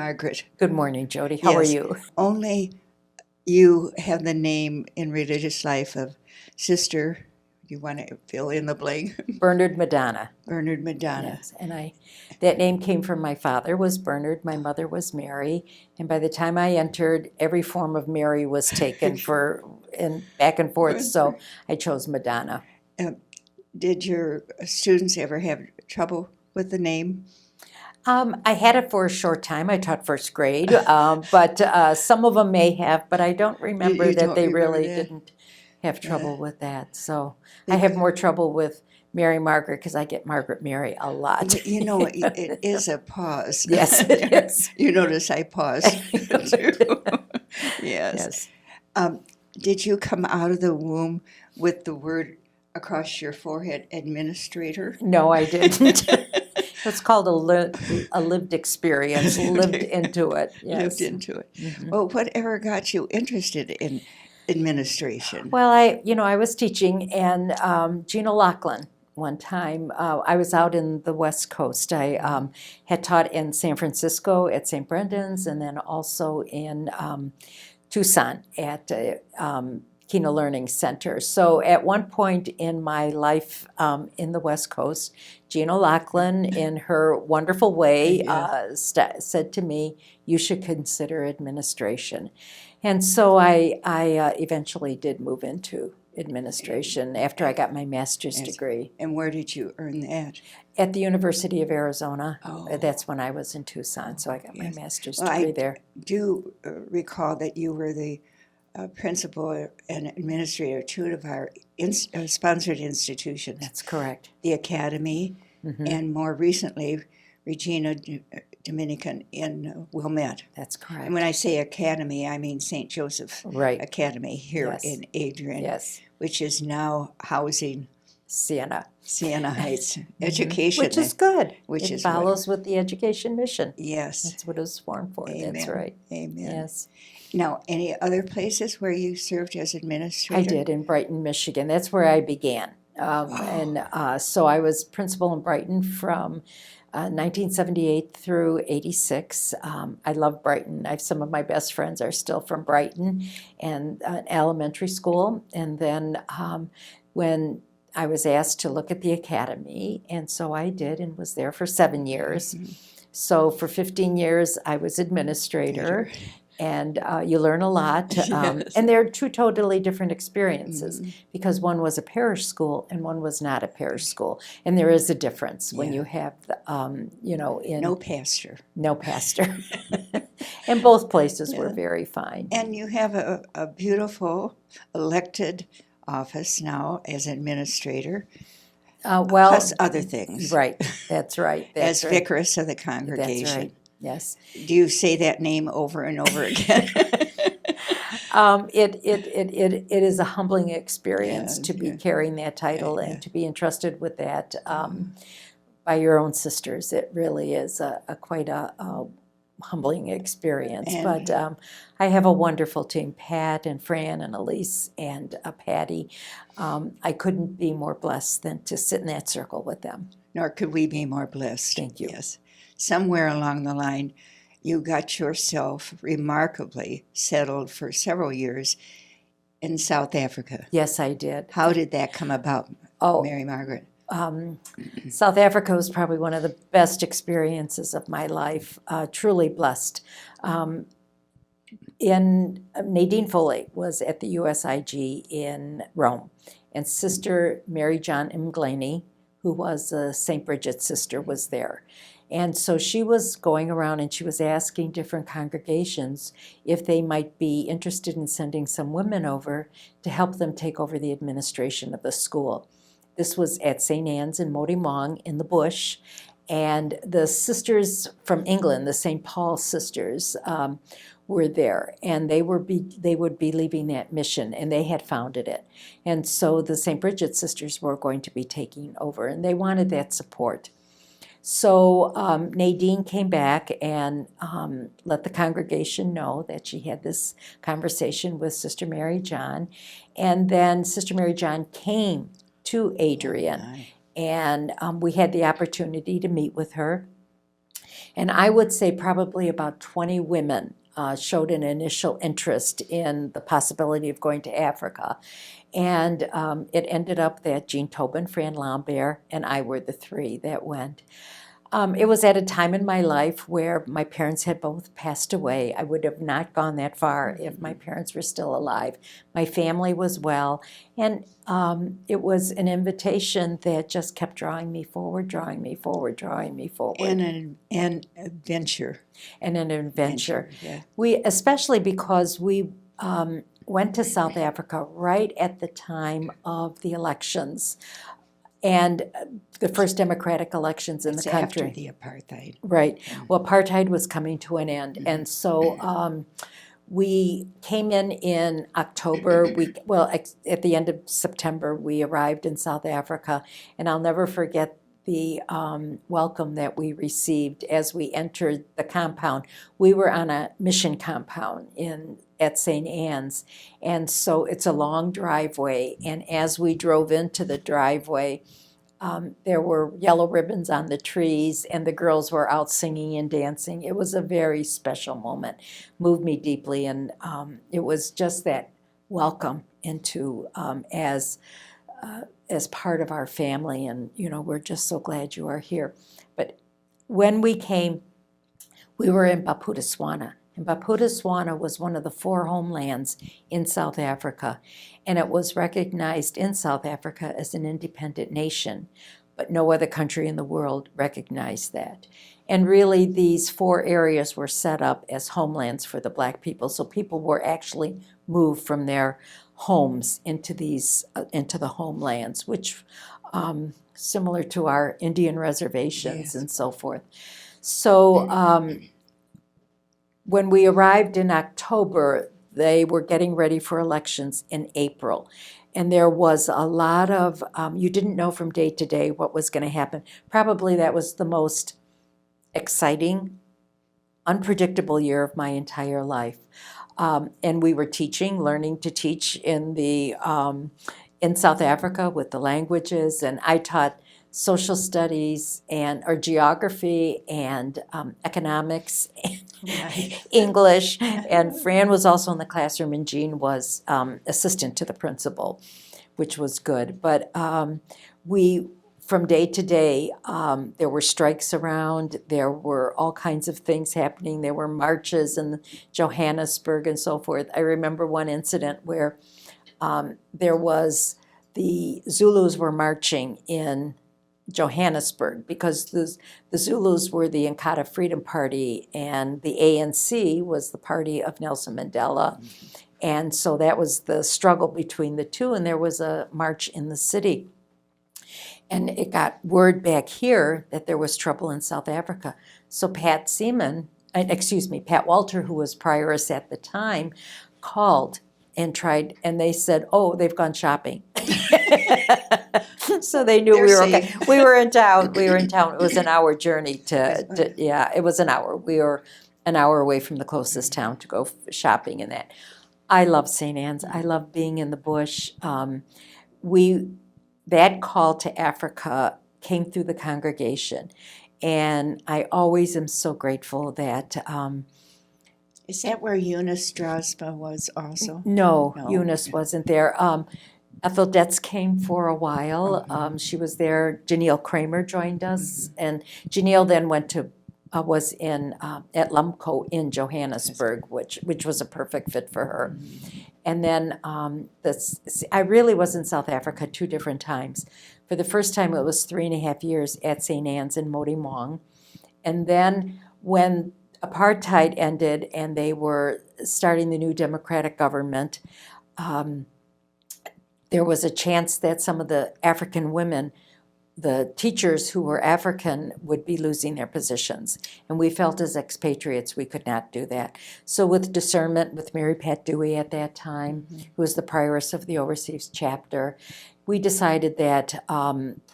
Margaret. Good morning, Jody. How are Yes. you? Only you have the name in religious life of Sister, you want to fill in the blank? Bernard Madonna. Bernard Madonna. Yes, and that name came from my father was Bernard, my mother was Mary, and by the time I entered, every form of Mary was taken and back and forth, so I chose Madonna. Did your students ever have trouble with the name? I had it for a short time. I taught first grade, but some of them may have, but I don't remember You that don't they remember really that? didn't have trouble with that. So I They- have more trouble with Mary Margaret because I get Margaret Mary a lot. You know, it is a pause. Yes, it is. You notice I paused too. Yes. Yes. Did you come out of the womb with the word across your forehead, administrator? No, I didn't. It's called a lived experience, lived into it. Yes. Lived into it. Mhm. Well, whatever got you interested in administration? Well, I was teaching, and Gina Lachlan, one time, I was out in the West Coast. I had taught in San Francisco at St. Brendan's, and then also in Tucson at Kena Learning Center. So at one point in my life in the West Coast, Gina Lachlan, in her wonderful way, said to me, "You should consider administration." And so I eventually did move into administration after I got my master's degree. And where did you earn that? At the University of Arizona. Oh. That's when I was in Tucson, so I got my Yes. master's Well, degree I there. do recall that you were the principal and administrator of two of our sponsored institutions, That's correct. the Academy, Mhm. and more recently, Regina Dominican in Wilmette. That's correct. And when I say Academy, I mean St. Joseph Right. Academy here Yes. in Adrian, Yes. which is now housing Sienna. Siena Heights education. Which is good. Which It is follows with the education mission. Yes. That's what it was formed for. That's Amen. right. Amen. Yes. Now, any other places where you served as administrator? I did in Brighton, Michigan. That's where I began. And so I was principal in Brighton from 1978 through 86. I love Brighton. Some of my best friends are still from Brighton and elementary school. And then when I was asked to look at the academy, and so I did and was there for 7 years. Mm-hmm. So for 15 years, I was administrator. And you learn a lot. Yes. And they're two totally different experiences because one was a parish school and one was not a parish school. And there is a difference when you have, No pastor. No pastor. And both places were very fine. And you have a beautiful elected office now as administrator, plus other things. Right, that's right. As right. vicaress of the congregation. That's right, yes. Do you say that name over and over again? It is a humbling experience to be carrying that title and to be entrusted with that by your own sisters. It really is quite a humbling experience. But I have a wonderful team, Pat and Fran and Elise and Patty. I couldn't be more blessed than to sit in that circle with them. Nor could we be more blessed. Thank you. Yes. Somewhere along the line, you got yourself remarkably settled for several years in South Africa. Yes, I did. How did that come about, Mary Margaret? South Africa was probably one of the best experiences of my life, truly blessed. Nadine Foley was at the USIG in Rome, and Sister Mary John Mglaney, who was a St. Bridget sister, was there. And so she was going around and she was asking different congregations if they might be interested in sending some women over to help them take over the administration of the school. This was at St. Anne's in Moti Maung in the bush, and the sisters from England, the St. Paul sisters, were there, and they would be leaving that mission, and they had founded it. And so the St. Bridget sisters were going to be taking over, and they wanted that support. So Nadine came back and let the congregation know that she had this conversation with Sister Mary John, and then Sister Mary John came to Adrian, and we had the opportunity to meet with her. And I would say probably about 20 women showed an initial interest in the possibility of going to Africa. And it ended up that Jean Tobin, Fran Lambert, and I were the three that went. It was at a time in my life where my parents had both passed away. I would have not gone that far if my parents were still alive. My family was well, and it was an invitation that just kept drawing me forward, drawing me forward, drawing me forward. And an adventure. And an adventure. Yeah. We, especially because we went to South Africa right at the time of the elections and the first democratic elections in It's the country. after the apartheid. Right. Well, apartheid was coming to an end, and so we came in October. At the end of September, we arrived in South Africa, and I'll never forget the welcome that we received as we entered the compound. We were on a mission compound at St. Anne's, and so it's a long driveway, and as we drove into the driveway, there were yellow ribbons on the trees, and the girls were out singing and dancing. It was a very special moment, moved me deeply, and it was just that welcome into as part of our family, and we're just so glad you are here. But when we came, we were in Bophuthatswana, and Bophuthatswana was one of the 4 homelands in South Africa, and it was recognized in South Africa as an independent nation, but no other country in the world recognized that. And really, these 4 areas were set up as homelands for the Black people, so people were actually moved from their homes into the homelands, which similar to our Indian reservations. Yes. And so forth. So when we arrived in October, they were getting ready for elections in April. And there was a lot of, you didn't know from day to day what was going to happen. Probably that was the most exciting, unpredictable year of my entire life. And we were learning to teach in South Africa with the languages, and I taught social studies or geography and economics and English, and Fran was also in the classroom, and Jean was assistant to the principal, which was good. But from day to day, there were strikes around, there were all kinds of things happening, there were marches in Johannesburg and so forth. I remember one incident where the Zulus were marching in Johannesburg because the Zulus were the Inkatha Freedom Party, and the ANC was the party of Nelson Mandela. Mm-hmm. And so that was the struggle between the two, and there was a march in the city. And it got word back here that there was trouble in South Africa. So Pat Walter, who was prioress at the time, called and tried, and they said, "Oh, they've gone shopping." So they knew we were okay. We were in town. It was an hour journey it was an hour. We were an hour away from the closest town to go shopping and that. I love St. Anne's. I love being in the bush. That call to Africa came through the congregation, and I always am so grateful that. Is that where Eunice Strasma was also? No, Eunice wasn't there. Ethel Detz came for a while. She was there. Janelle Kramer joined us, and Janelle then was at Lumco in Johannesburg, which was a perfect fit for her. And then I really was in South Africa 2 different times. For the first time, it was 3.5 years at St. Anne's in Modimoang, and then when apartheid ended and they were starting the new democratic government, there was a chance that some of the African women, the teachers who were African, would be losing their positions. And we felt as expatriates we could not do that. So with discernment with Mary Pat Dewey at that time, who was the prioress of the overseas chapter, we decided that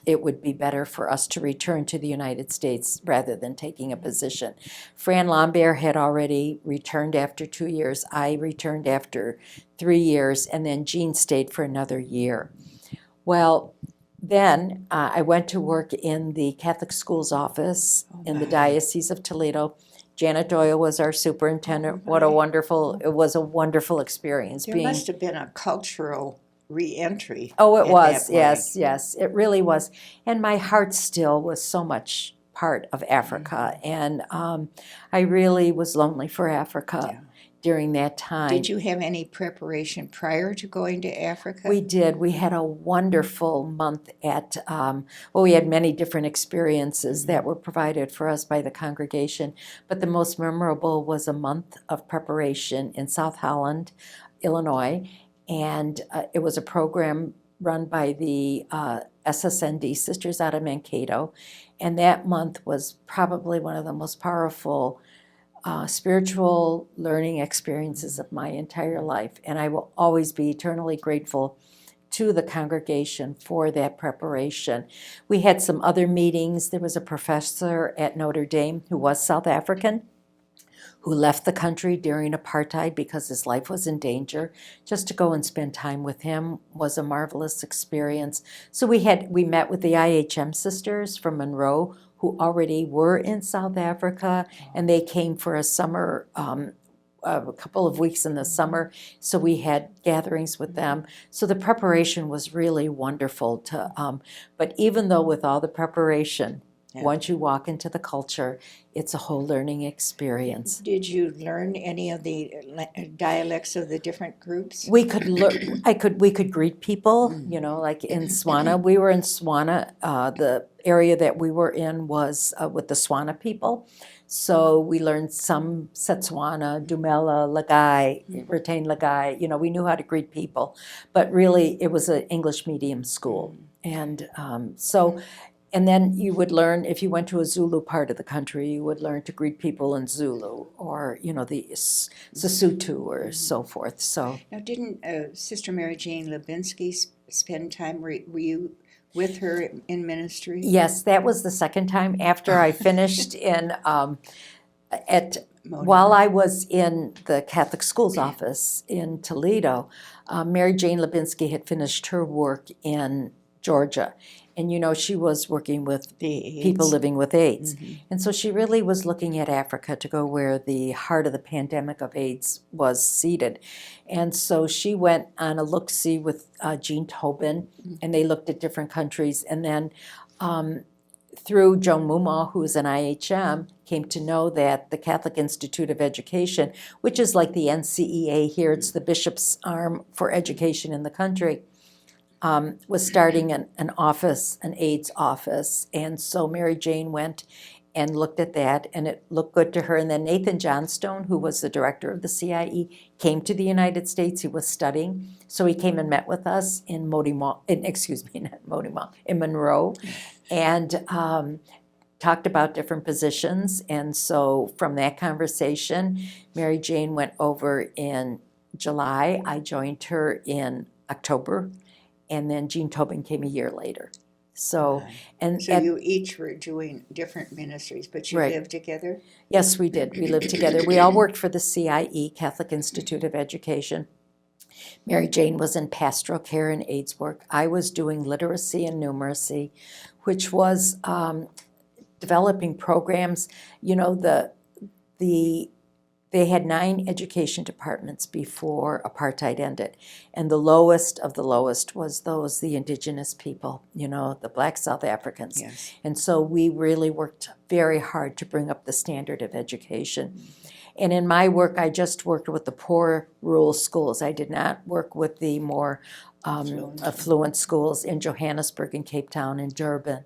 it would be better for us to return to the United States rather than taking a position. Fran Lambert had already returned after 2 years. I returned after 3 years, and then Jean stayed for another year. Well, then I went to work in the Catholic Schools office in the my. Diocese of Toledo. Janet Doyle was our superintendent. Oh, What a my. wonderful, it was a wonderful experience There being. must have been a cultural reentry Oh, it at was, that point. yes, it really was. And my heart still was so much part of Africa. And I really was lonely for Africa Yeah. during that time. Did you have any preparation prior to going to Africa? We did. We had a wonderful month at, we had many different experiences that were provided for us by the congregation, but the most memorable was a month of preparation in South Holland, Illinois, and it was a program run by the SSND, Sisters out of Mankato, and that month was probably one of the most powerful spiritual learning experiences of my entire life, and I will always be eternally grateful to the congregation for that preparation. We had some other meetings. There was a professor at Notre Dame who was South African, who left the country during apartheid because his life was in danger. Just to go and spend time with him was a marvelous experience. So we met with the IHM sisters from Monroe, who already were in South Africa, and they came for a summer, a couple of weeks in the summer. So we had gatherings with them. So the preparation was really wonderful. But even though with all the preparation, Yeah. once you walk into the culture, it's a whole learning experience. Did you learn any of the dialects of the different groups? We could learn. We could greet people. Like in Swana. We were in Swana. The area that we were in was with the Swana people. So we learned some Setswana, Dumela, Lagai, Retain Lagai. We knew how to greet people, but really it was an English medium school, and And then you would learn, if you went to a Zulu part of the country, you would learn to greet people in Zulu or, the Sesotho or so forth. So Now, didn't Sister Mary Jane Lubinsky spend time, were you with her in ministry? yes, that was the second time after I finished while I was in the Catholic Schools office in Toledo. Mary Jane Lubinsky had finished her work in Georgia. And she was working with people living with AIDS. And so she really was looking at Africa to go where the heart of the pandemic of AIDS was seated. And so she went on a look-see with Jean Tobin, and they looked at different countries. And then through Joan Mumaw, who is an IHM, came to know that the Catholic Institute of Education, which is like the NCEA here, it's the bishop's arm for education in the country, was starting an office, an AIDS office. And so Mary Jane went and looked at that, and it looked good to her. And then Nathan Johnstone, who was the director of the CIE, came to the United States. He was studying. So he came and met with us in in Monroe, and talked about different positions. And so from that conversation, Mary Jane went over in July. I joined her in October. And then Jean Tobin came a year later. So, you each were doing different ministries, but you lived together? Yes, we did. We lived together. We all worked for the CIE, Catholic Institute of Education. Mary Jane was in pastoral care and AIDS work. I was doing literacy and numeracy, which was developing programs. They had 9 education departments before apartheid ended. And the lowest of the lowest was the indigenous people, the Black South Africans. Yes. And so we really worked very hard to bring up the standard of education. And in my work, I just worked with the poor rural schools. I did not work with the more affluent schools in Johannesburg and Cape Town and Durban,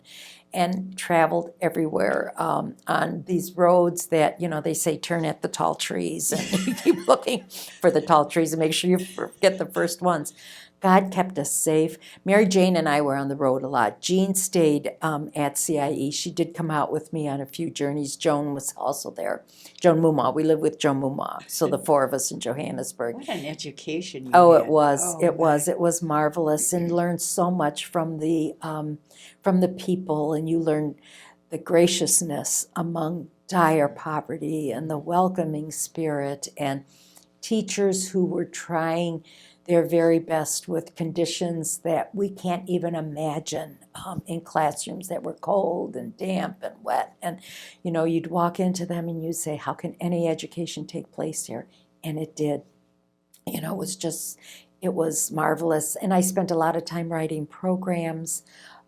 and traveled everywhere on these roads that, they say turn at the tall trees, and you keep looking for the tall trees and make sure you get the first ones. God kept us safe. Mary Jane and I were on the road a lot. Jean stayed at CIE. She did come out with me on a few journeys. Joan was also there. Joan Mumaw. We lived with Joan Mumaw. So the 4 of us in Johannesburg. What an education you had. It was. It was marvelous, and learned so much from the people, and you learn the graciousness among dire poverty and the welcoming spirit, and teachers who were trying their very best with conditions that we can't even imagine, in classrooms that were cold and damp and wet. And, you'd walk into them and you'd say, how can any education take place here? And it did. It was marvelous. And I spent a lot of time writing programs,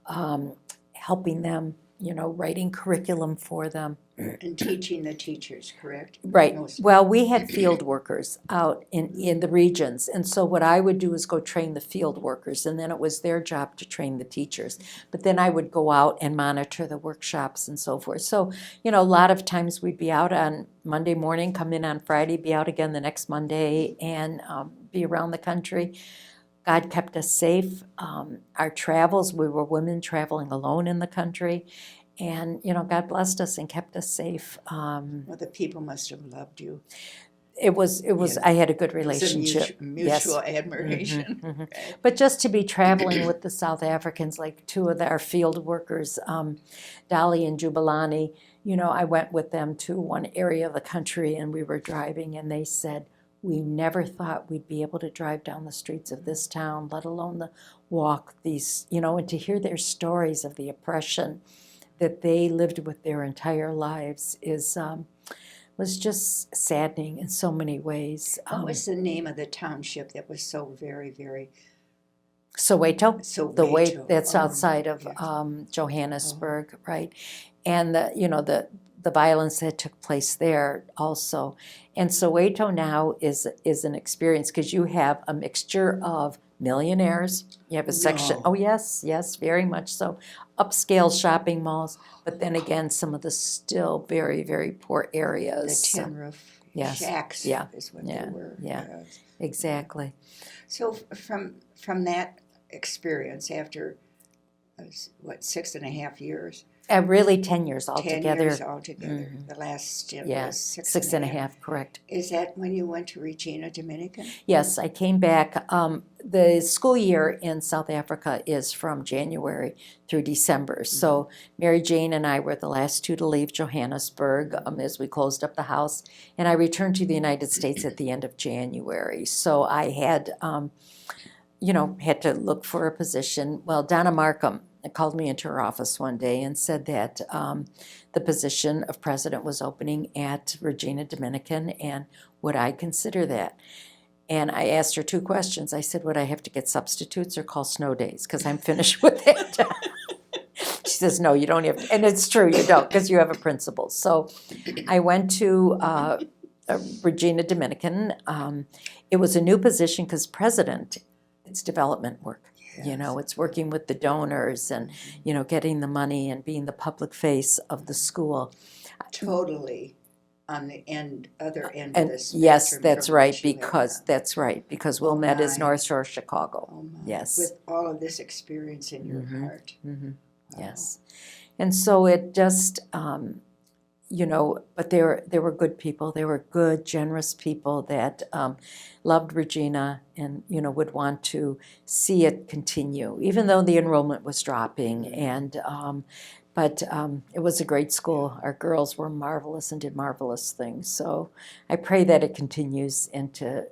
helping them, writing curriculum for them. And teaching the teachers, correct? Right. Most- Well, we had field workers out in the regions. And so what I would do is go train the field workers, and then it was their job to train the teachers. But then I would go out and monitor the workshops and so forth. So, a lot of times we'd be out on Monday morning, come in on Friday, be out again the next Monday, and be around the country. God kept us safe. Our travels, we were women traveling alone in the country. And, God blessed us and kept us safe. Well, the people must have loved you. It was, Yeah. I had a good It was a relationship. mutual Yes. admiration. Mhm. Right. But just to be traveling with the South Africans, like two of our field workers, Dolly and Jubilani, I went with them to one area of the country and we were driving and they said, we never thought we'd be able to drive down the streets of this town, let alone walk these, and to hear their stories of the oppression that they lived with their entire lives was just saddening in so many ways. What was the name of the township that was so very, very Soweto, Soweto? that's Oh, outside of yes. Johannesburg, right? And the violence that took place there also. And Soweto now is an experience because you have a mixture of millionaires. You have a section. No. Oh yes, very much so. Upscale shopping malls, but then again, some of the still very, very poor The areas. tin roof Yes. shacks Yeah. is what Yeah. they were. Yeah. Yes. Exactly. So from that experience, after 6.5 years, Really 10 years 10 altogether. years altogether. The last stint Yeah, was 6.5, correct. Is that when you went to Regina Dominican? Yes, I came back. The school year in South Africa is from January through December. So Mary Jane and I were the last two to leave Johannesburg as we closed up the house. And I returned to the United States at the end of January. So I had, had to look for a position. Well, Donna Markham called me into her office one day and said that the position of president was opening at Regina Dominican, and would I consider that? And I asked her two questions. I said, would I have to get substitutes or call snow days? Because I'm finished with it. She says, no, you don't have to. And it's true, you don't, because you have a principal. So I went to Regina Dominican. It was a new position because president, it's development work. It's working with the donors and, getting the money and being the public face of the school. Totally on the other end of And the spectrum. yes, that's from right, which you have because Oh, Wilmette is my. North Shore Chicago. Oh my. Yes. With all of this experience in your heart. Mhm. Wow. Yes. And so it just, but they were good people. They were good, generous people that loved Regina and, would want to see it continue, even though the enrollment was dropping. And but it was a great school. Our girls were marvelous and did marvelous things. So I pray that it continues and to,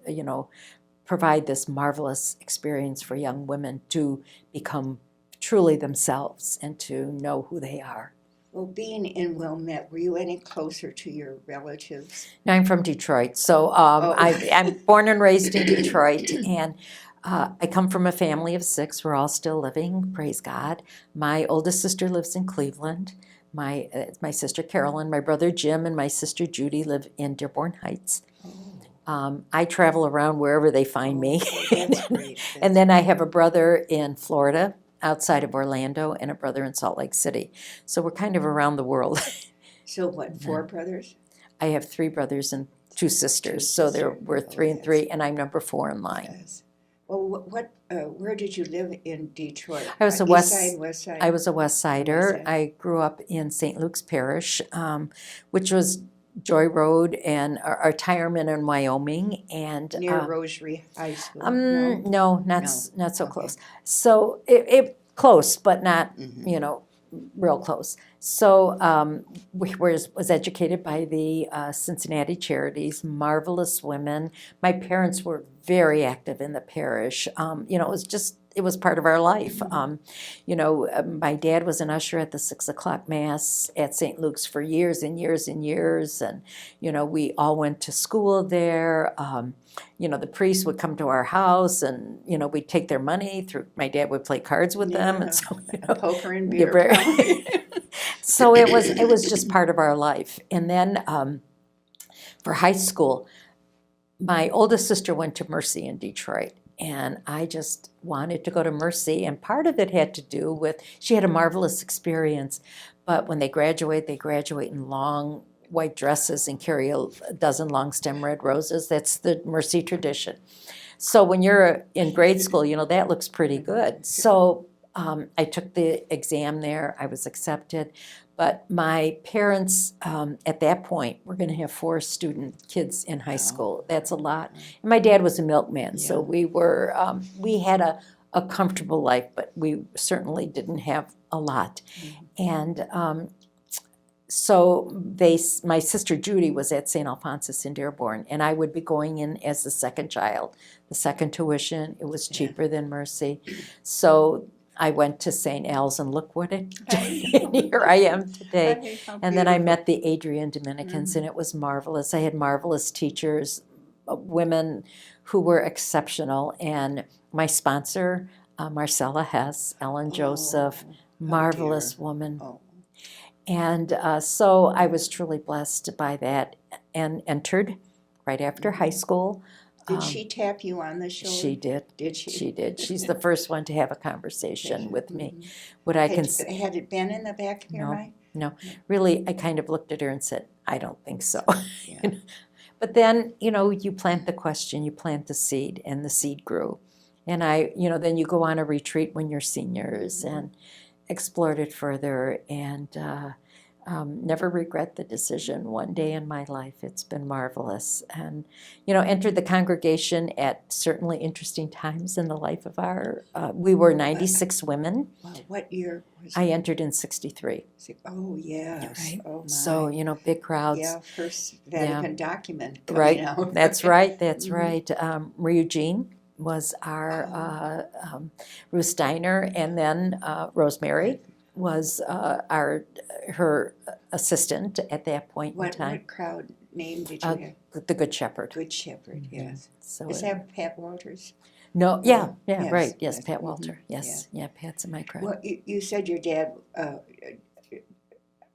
provide this marvelous experience for young women to become truly themselves and to know who they are. Well, being in Wilmette, were you any closer to your relatives? Now, I'm from Detroit, so Oh. I'm born and raised in Detroit, and I come from a family of 6. We're all still living, praise God. My oldest sister lives in Cleveland. My sister Carolyn, my brother Jim, and my sister Judy live in Dearborn Heights. I travel around wherever they find me. That's great. And then I have a brother in Florida, outside of Orlando, and a brother in Salt Lake City. So we're kind of around the world. So what, 4 brothers? I have 3 brothers and 2 sisters, so we're 3 and 3, and I'm number 4 in line. Yes. Well, where did you live in Detroit? I was a East side, west side? I was a West Sider. West Side. I grew up in St. Luke's Parish, which was Joy Road and retirement in Wyoming, and Near Rosary High School? no, not so Okay. close. So it close, but not Mhm. real close. So we was educated by the Cincinnati Charities, marvelous women. My parents were very active in the parish. It was part of our life. My dad was an usher at the 6 o'clock Mass at St. Luke's for years and years and years. And, we all went to school there. The priests would come to our house and, we'd take their money through, my dad would play cards with them. And so, poker and beer. Probably. So it was just part of our life. And then for high school, my oldest sister went to Mercy in Detroit. And I just wanted to go to Mercy. And part of it had to do with, she had a marvelous experience. But when they graduate in long white dresses and carry a dozen long stem red roses. That's the Mercy tradition. So when you're in grade school, that looks pretty good. So I took the exam there. I was accepted. But my parents, at that point, were going to have 4 student kids in high school. That's a lot. And my dad was a milkman, so we had a comfortable life, but we certainly didn't have a lot. And so my sister Judy was at St. Alphonsus in Dearborn, and I would be going in as the second child, the second tuition. It was cheaper than Mercy. So I went to St. Al's, and look what it did. And here I am today. And then I met the Adrian Dominicans, and it was marvelous. I had marvelous teachers, women who were exceptional. And my sponsor, Marcella Hess, Ellen Joseph, marvelous woman. And so I was truly blessed by that and entered right after high school. Did she tap you on the shoulder? She did. Did she? She did. She's the first one to have a conversation with me. Had it been in the back of your mind? No. Really, I kind of looked at her and said, I don't think so. But then, you plant the question, you plant the seed, and the seed grew. And then you go on a retreat when you're seniors and explored it further, and never regret the decision one day in my life. It's been marvelous. And, entered the congregation at certainly interesting times in the life of we were 96 women. Wow, what year was it? I entered in 63. Oh, yes. Right. Oh, my. So, big crowds. Yeah, first Vatican document coming right. out. That's right. That's right. Eugene was our Ruth Steiner, and then Rosemary was her assistant at that point in time. What crowd name did you have? The Good Shepherd. Good Shepherd, yes. So Is that Pat Walters? No, yeah, Yes, right, yes, yes. Pat Walter, yes, yeah, Pat's in my crowd. Well, you said your dad,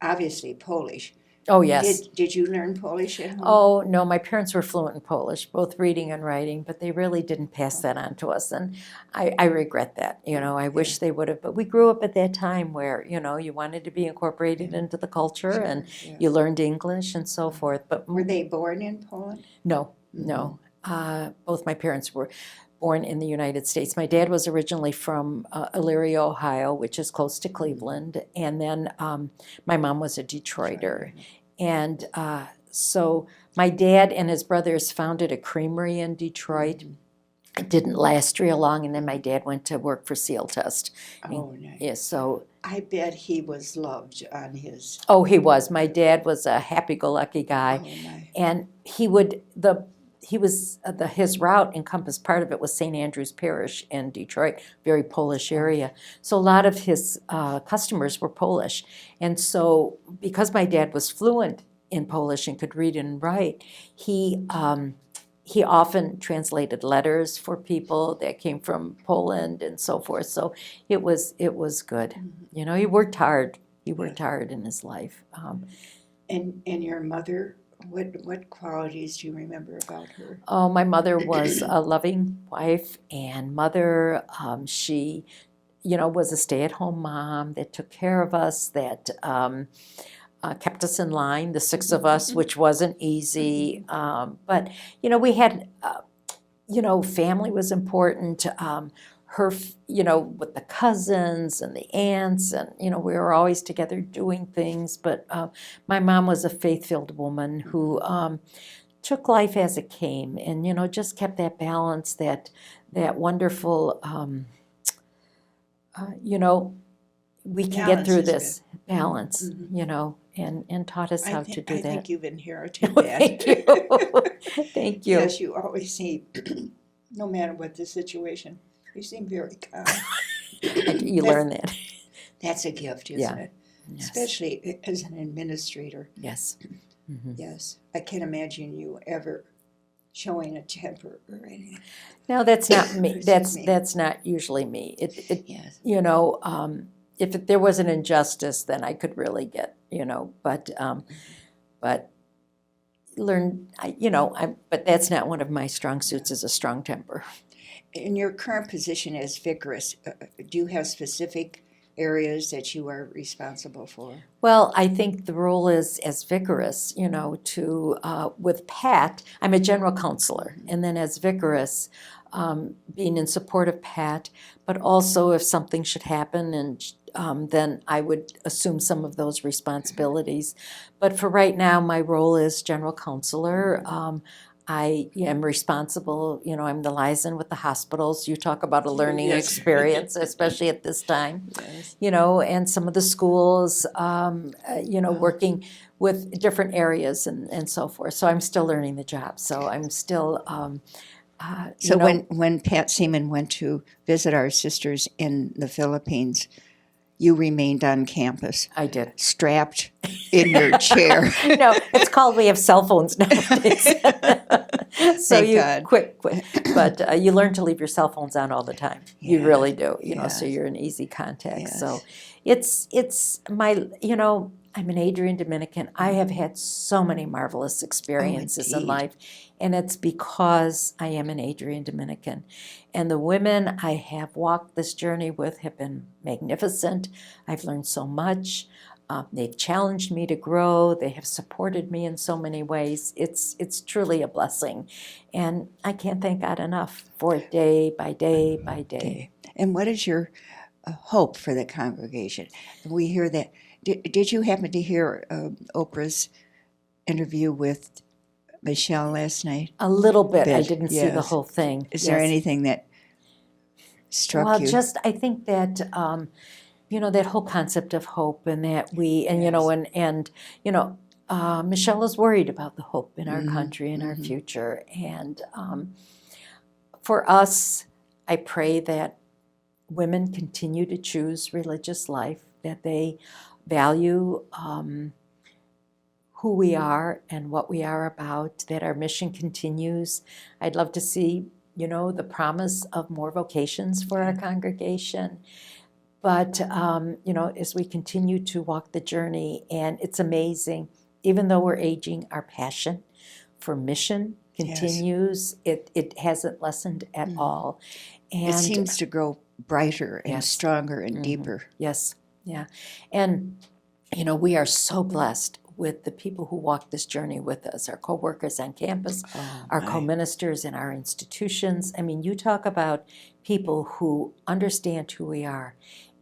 obviously Polish. Oh, yes. Did you learn Polish at home? Oh, no, my parents were fluent in Polish, both reading and writing, but they really didn't pass that on to us, and I regret that. I wish they would have, but we grew up at that time where, you wanted to be incorporated into the culture, and you learned English and so forth. But were they born in Poland? No. Both my parents were born in the United States. My dad was originally from Elyria, Ohio, which is close to Cleveland, and then my mom was a Detroiter. And so my dad and his brothers founded a creamery in Detroit. It didn't last real long, and then my dad went to work for Seal Test. Oh, nice. Yeah, so I bet he was loved on his... Oh, he was. My dad was a happy-go-lucky guy. Oh, nice. And his route encompassed, part of it was St. Andrew's Parish in Detroit, very Polish area. So a lot of his customers were Polish. And so because my dad was fluent in Polish and could read and write, he often translated letters for people that came from Poland and so forth. So it was good. He worked hard. He worked hard in his life. And your mother, what qualities do you remember about her? Oh, my mother was a loving wife and mother. She, was a stay-at-home mom that took care of us, that kept us in line, the 6 of us, which wasn't easy. But, we had, family was important. Her, with the cousins and the aunts, and, we were always together doing things. But my mom was a faith-filled woman who took life as it came and, just kept that balance, that wonderful, we can Balance get through is this balance, Mhm. you know, and taught us how to do I that. think you've inherited that. Thank you. Thank you. Yes, you always seem, no matter what the situation, you seem very calm. You learn that. That's a gift, isn't Yeah. it? Yes. Especially as an administrator. Yes. Mhm. Yes, I can't imagine you ever showing a temper or anything. No, that's not me. Excuse me. That's not usually me. Yes. You know, if there was an injustice, then I could really get, you know, but learn, but that's not one of my strong suits, is a strong temper. In your current position as vicaress, do you have specific areas that you are responsible for? Well, I think the role is as vicaress, you know, with Pat, I'm a general counselor, and then as vicaress, being in support of Pat, but also if something should happen, and then I would assume some of those responsibilities. But for right now, my role is general counselor. I am responsible, you know, I'm the liaison with the hospitals. You talk about a learning Yes. experience, especially at this time. Yes. You know, and some of the schools, you know, working with different areas and so forth. So I'm still learning the job. So I'm still, So you know, when Pat Seaman went to visit our sisters in the Philippines, you remained on campus, I did. strapped in your chair. No, it's called, we have cell phones nowadays. So Thank you God. quick, but you learn to leave your cell phones on all the time. You Yeah, really do, you know, so yes. you're in easy contact. So Yes. it's my, you know, I'm an Adrian Dominican. I have had so many marvelous experiences in indeed. life, and it's because I am an Adrian Dominican. And the women I have walked this journey with have been magnificent. I've learned so much. They've challenged me to grow. They have supported me in so many ways. It's truly a blessing, and I can't thank God enough for it day by day by day. And what is your hope for the congregation? We hear that. Did you happen to hear Oprah's interview with Michelle last night? A little bit. I Bit, didn't see the yes. whole thing. Is there Yes. anything that struck Well, you? just I think that you know, that whole concept of hope, and that you know, and you know, Michelle is worried about the hope in our country and our future, and for us, I pray that women continue to choose religious life, that they value who we are and what we are about, that our mission continues. I'd love to see, you know, the promise of more vocations for our congregation. But, you know, as we continue to walk the journey, and it's amazing, even though we're aging, our passion for mission continues. It hasn't lessened at all. And it seems to grow brighter and Yes. stronger and deeper. Yes, yeah. And, you know, we are so blessed with the people who walk this journey with us, our co-workers on campus, our co-ministers in our institutions. I mean, you talk about people who understand who we are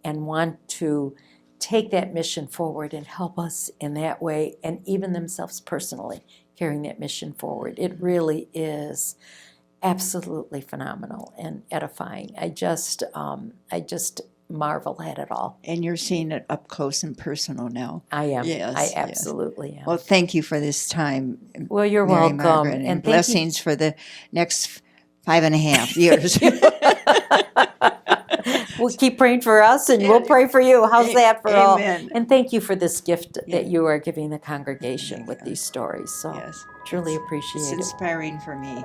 and want to take that mission forward and help us in that way, and even themselves personally carrying that mission forward. It really is absolutely phenomenal and edifying. I just marvel at it all. And you're seeing it up close and personal now. I am. Yes, I yes. absolutely am. Well, thank you for this time, Well, you're Mary welcome. Margaret, and And thank you. blessings for the next 5.5 years. We'll keep praying for us, and we'll pray for you. How's that for all? Amen. And thank you for this gift Yeah. that you are giving the congregation with these stories. So Yes. truly It's appreciate it. inspiring for me.